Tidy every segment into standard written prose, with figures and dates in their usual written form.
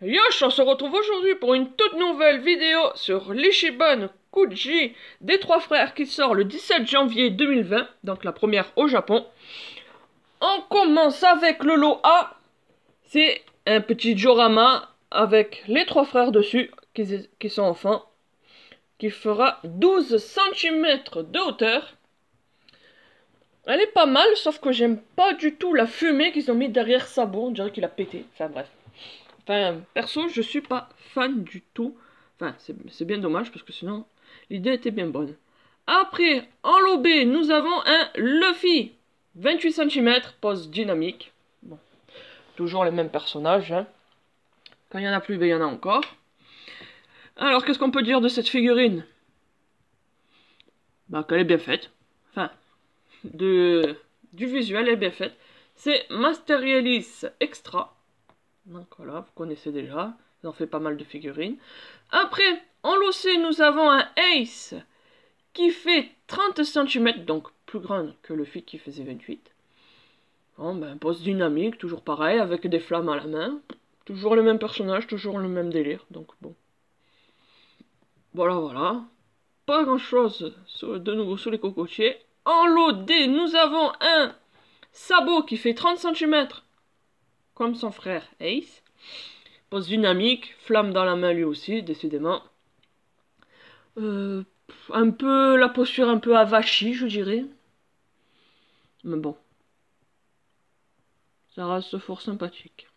Yosh, on se retrouve aujourd'hui pour une toute nouvelle vidéo sur l'Ichiban Kuji des trois frères qui sort le 17 janvier 2020, donc la première au Japon. On commence avec le lot A, c'est un petit diorama avec les trois frères dessus qui sont enfants, qui fera 12 cm de hauteur. Elle est pas mal, sauf que j'aime pas du tout la fumée qu'ils ont mis derrière Sabo, on dirait qu'il a pété, enfin bref. Enfin, perso, je suis pas fan du tout. Enfin, c'est bien dommage parce que sinon, l'idée était bien bonne. Après, en lot B, nous avons un Luffy. 28 cm, pose dynamique. Bon, toujours les mêmes personnages. Hein. Quand il y en a plus, ben, il y en a encore. Alors, qu'est-ce qu'on peut dire de cette figurine? Bah, qu'elle est bien faite. Enfin, du visuel, elle est bien faite. C'est Masterialis Extra. Donc voilà, vous connaissez déjà. Ils ont fait pas mal de figurines. Après, en lot C, nous avons un Ace qui fait 30 cm, donc plus grand que le Luffy qui faisait 28. Bon, ben, pose dynamique, toujours pareil, avec des flammes à la main. Toujours le même personnage, toujours le même délire, donc bon. Voilà, voilà. Pas grand chose de nouveau sous les cocotiers. En lot D, nous avons un Sabo qui fait 30 cm, comme son frère Ace. Pose dynamique, flamme dans la main lui aussi, décidément. Un peu la posture un peu avachie, je dirais. Mais bon. Ça reste fort sympathique.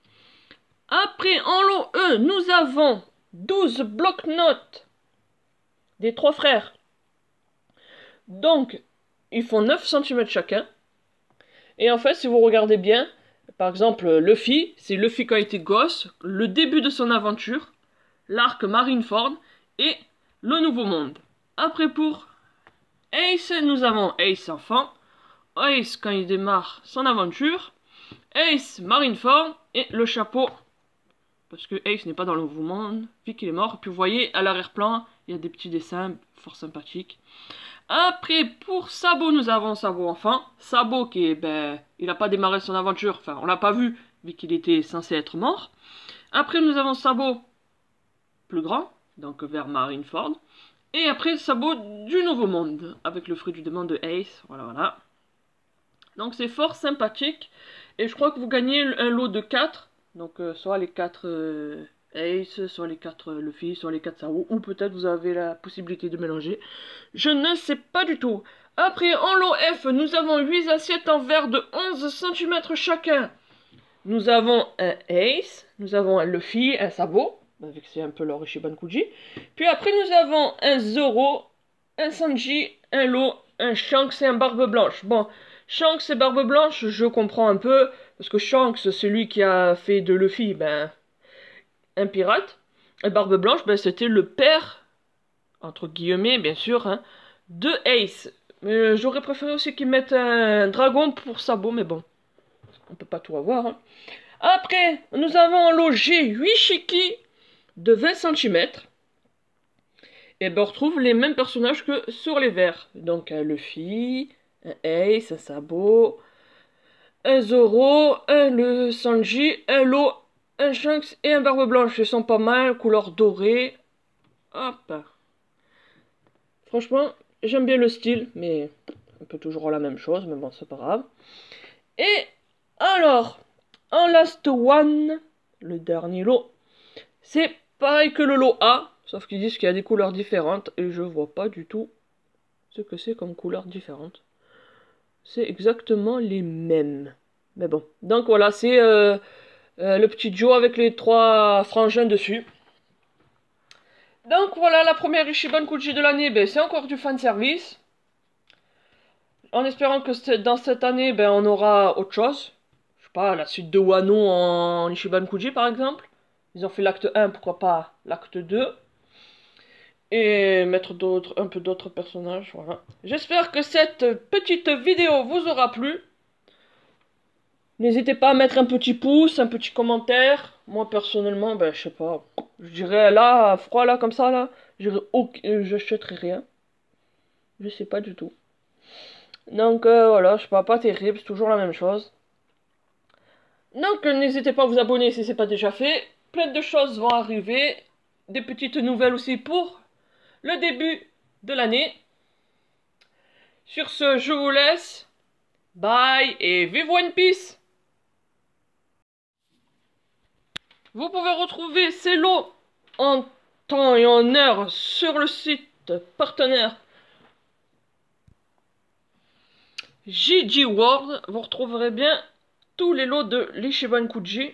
Après, en lot E, nous avons 12 blocs-notes des trois frères. Donc, ils font 9 cm chacun. Et en fait, si vous regardez bien, par exemple, Luffy, c'est Luffy quand il était gosse, le début de son aventure, l'arc Marineford et le Nouveau Monde. Après, pour Ace, nous avons Ace enfant, Ace quand il démarre son aventure, Ace Marineford et le chapeau, parce que Ace n'est pas dans le Nouveau Monde, vu qu'il est mort. Et puis vous voyez, à l'arrière-plan, il y a des petits dessins fort sympathiques. Après, pour Sabo, nous avons Sabo enfant. Sabo qui est, ben, il n'a pas démarré son aventure, enfin, on l'a pas vu, vu qu'il était censé être mort. Après, nous avons Sabo plus grand, donc vers Marineford. Et après, Sabo du Nouveau Monde, avec le fruit du démon de Ace, voilà, voilà. Donc c'est fort sympathique. Et je crois que vous gagnez un lot de 4. Donc soit les 4 Ace, soit les 4 Luffy, soit les 4 Sabo. Ou peut-être vous avez la possibilité de mélanger. Je ne sais pas du tout. Après, en lot F, nous avons 8 assiettes en verre de 11 cm chacun. Nous avons un Ace, nous avons un Luffy, un Sabo, avec c'est un peu leur Ichiban Kuji. Puis après, nous avons un Zoro, un Sanji, un Law, un Shanks et un Barbe Blanche. Bon, Shanks et Barbe Blanche, je comprends un peu, parce que Shanks, c'est lui qui a fait de Luffy, ben, un pirate. Et Barbe Blanche, ben, c'était le père, entre guillemets, bien sûr, hein, de Ace. Mais j'aurais préféré aussi qu'ils mettent un dragon pour Sabo, mais bon, on peut pas tout avoir, hein. Après, nous avons logé 8 Shiki de 20 cm. Et ben on retrouve les mêmes personnages que sur les verres. Donc un Luffy, un Ace, un Sabo, un Zoro, le Sanji, un Law, un Shanks et un Barbe Blanche. Ils sont pas mal, couleur dorée. Hop. Franchement, j'aime bien le style, mais un peu toujours la même chose, mais bon, c'est pas grave. Et alors, en last one, le dernier lot, c'est pareil que le lot A, sauf qu'ils disent qu'il y a des couleurs différentes, et je vois pas du tout ce que c'est comme couleurs différentes. C'est exactement les mêmes. Mais bon, donc voilà, c'est le petit Joe avec les 3 frangins dessus. Donc voilà, la première Ichiban Kuji de l'année, ben, c'est encore du fanservice. En espérant que dans cette année, ben, on aura autre chose. Je sais pas, la suite de Wano en Ichiban Kuji par exemple. Ils ont fait l'acte 1, pourquoi pas l'acte 2. Et mettre un peu d'autres personnages, voilà. J'espère que cette petite vidéo vous aura plu. N'hésitez pas à mettre un petit pouce, un petit commentaire. Moi personnellement, ben je sais pas. Je dirais là, à froid là, comme ça là, j'achèterai rien. Je sais pas du tout. Donc voilà, je sais pas terrible, c'est toujours la même chose. Donc n'hésitez pas à vous abonner si c'est pas déjà fait. plein de choses vont arriver. Des petites nouvelles aussi pour le début de l'année. Sur ce, je vous laisse. Bye et vive One Piece! Vous pouvez retrouver ces lots en temps et en heure sur le site partenaire JG World. Vous retrouverez bien tous les lots de l'Ichiban Kuji,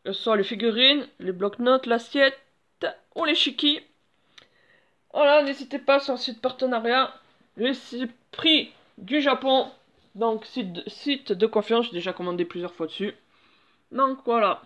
que ce soit les figurines, les blocs-notes, l'assiette ou les shiki. Voilà, n'hésitez pas sur le site partenariat. Le prix du Japon, donc site de confiance, j'ai déjà commandé plusieurs fois dessus. Donc voilà.